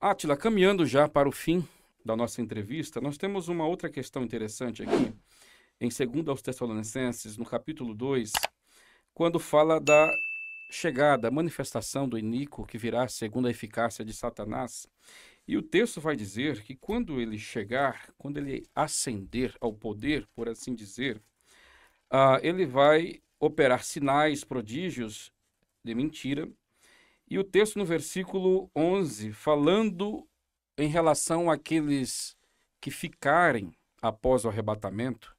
Átila, caminhando já para o fim da nossa entrevista, nós temos uma outra questão interessante aqui, em 2 aos Tessalonicenses, no capítulo 2, quando fala da chegada, manifestação do iníquo que virá segundo a eficácia de Satanás. E o texto vai dizer que quando ele chegar, quando ele ascender ao poder, por assim dizer, ele vai operar sinais, prodígios de mentira. E o texto no versículo 11, falando em relação àqueles que ficarem após o arrebatamento,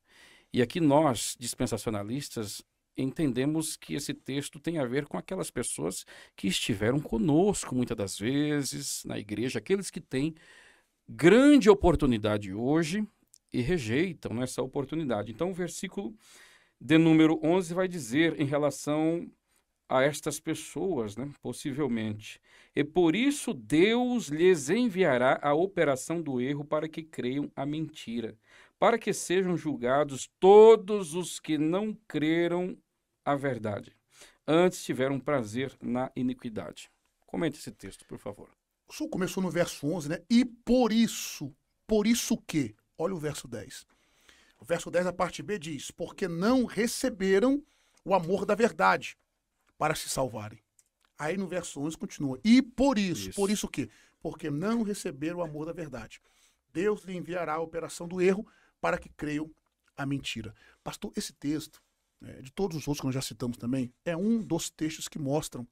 e aqui nós, dispensacionalistas, entendemos que esse texto tem a ver com aquelas pessoas que estiveram conosco muitas das vezes na igreja, aqueles que têm grande oportunidade hoje e rejeitam essa oportunidade. Então, o versículo de número 11 vai dizer em relação a estas pessoas, né, possivelmente. E por isso Deus lhes enviará a operação do erro para que creiam a mentira, para que sejam julgados todos os que não creram a verdade, antes tiveram prazer na iniquidade. Comente esse texto, por favor. O senhor começou no verso 11, né? E por isso que? Olha o verso 10. O verso 10, a parte B diz, porque não receberam o amor da verdade para se salvarem. Aí no verso 11 continua, e por isso o quê? Porque não receberam o amor da verdade. Deus lhe enviará a operação do erro para que creiam a mentira. Pastor, esse texto, de todos os outros que nós já citamos também, é um dos textos que mostram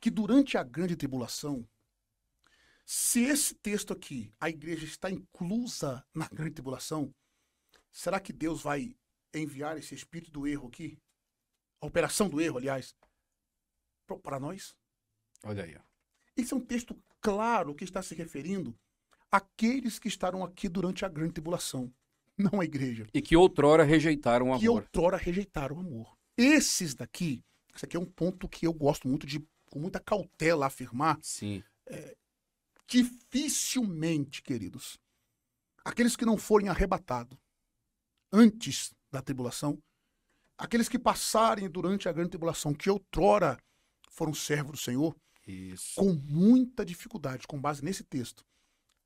que durante a grande tribulação, se esse texto aqui, a igreja está inclusa na grande tribulação, será que Deus vai enviar esse espírito do erro aqui? A operação do erro, aliás, para nós? Olha aí. Ó. Esse é um texto claro que está se referindo àqueles que estarão aqui durante a grande tribulação, não a igreja. E que outrora rejeitaram o Que amor. outrora rejeitaram o amor. Esses daqui, esse aqui é um ponto que eu gosto muito de, com muita cautela, afirmar. Sim. Dificilmente, queridos, aqueles que não forem arrebatados antes da tribulação, aqueles que passarem durante a grande tribulação, que outrora foram servos do Senhor, Isso. com muita dificuldade, com base nesse texto,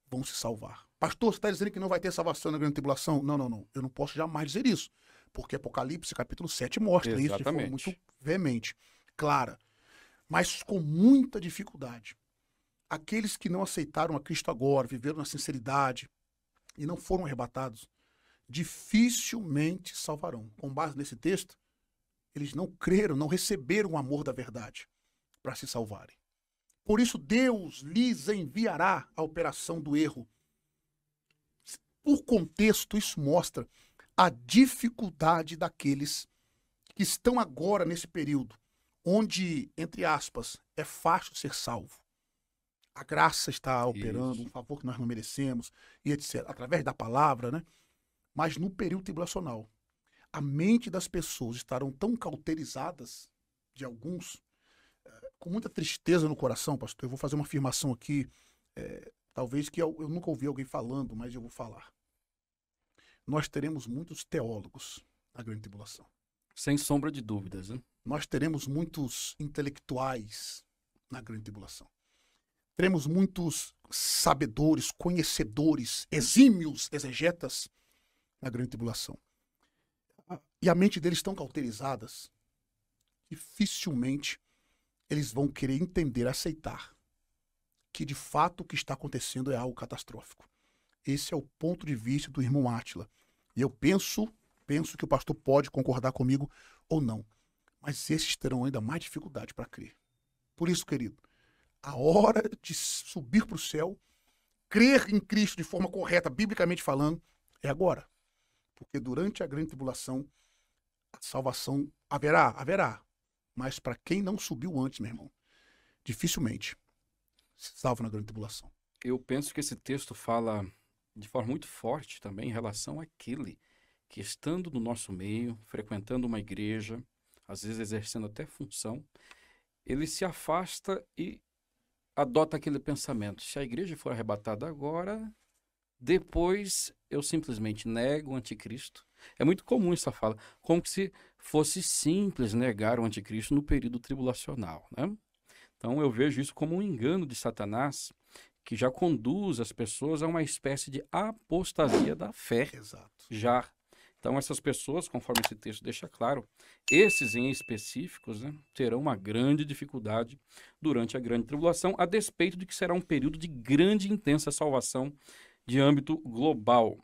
vão se salvar. Pastor, você está dizendo que não vai ter salvação na grande tribulação? Não. Eu não posso jamais dizer isso, porque Apocalipse capítulo 7 mostra isso de forma muito veemente, clara, mas com muita dificuldade. Aqueles que não aceitaram a Cristo agora, viveram na sinceridade e não foram arrebatados, dificilmente salvarão. Com base nesse texto, eles não creram, não receberam o amor da verdade para se salvarem. Por isso, Deus lhes enviará a operação do erro. Por contexto, isso mostra a dificuldade daqueles que estão agora nesse período, onde, entre aspas, é fácil ser salvo. A graça está operando, um favor que nós não merecemos, e etc. Através da palavra, né? Mas no período tribulacional, a mente das pessoas estarão tão cauterizadas, de alguns, com muita tristeza no coração, pastor. Eu vou fazer uma afirmação aqui, talvez que eu nunca ouvi alguém falando, mas eu vou falar. Nós teremos muitos teólogos na grande tribulação. Sem sombra de dúvidas, né? Nós teremos muitos intelectuais na grande tribulação. Teremos muitos sabedores, conhecedores, exímios exegetas na grande tribulação. E a mente deles tão cauterizadas, dificilmente eles vão querer entender, aceitar que de fato o que está acontecendo é algo catastrófico. Esse é o ponto de vista do irmão Átila. E eu penso que o pastor pode concordar comigo ou não. Mas esses terão ainda mais dificuldade para crer. Por isso, querido, a hora de subir para o céu, crer em Cristo de forma correta, biblicamente falando, é agora. Porque durante a grande tribulação, a salvação haverá. Mas para quem não subiu antes, meu irmão, dificilmente se salva na grande tribulação. Eu penso que esse texto fala de forma muito forte também em relação àquele que, estando no nosso meio, frequentando uma igreja, às vezes exercendo até função, ele se afasta e adota aquele pensamento: se a igreja for arrebatada agora, depois eu simplesmente nego o anticristo. É muito comum essa fala, como se fosse simples negar o anticristo no período tribulacional, né? Então eu vejo isso como um engano de Satanás, que já conduz as pessoas a uma espécie de apostasia da fé. Exato. Já. Então, essas pessoas, conforme esse texto deixa claro, esses em específicos, né, terão uma grande dificuldade durante a grande tribulação, a despeito de que será um período de grande e intensa salvação de âmbito global.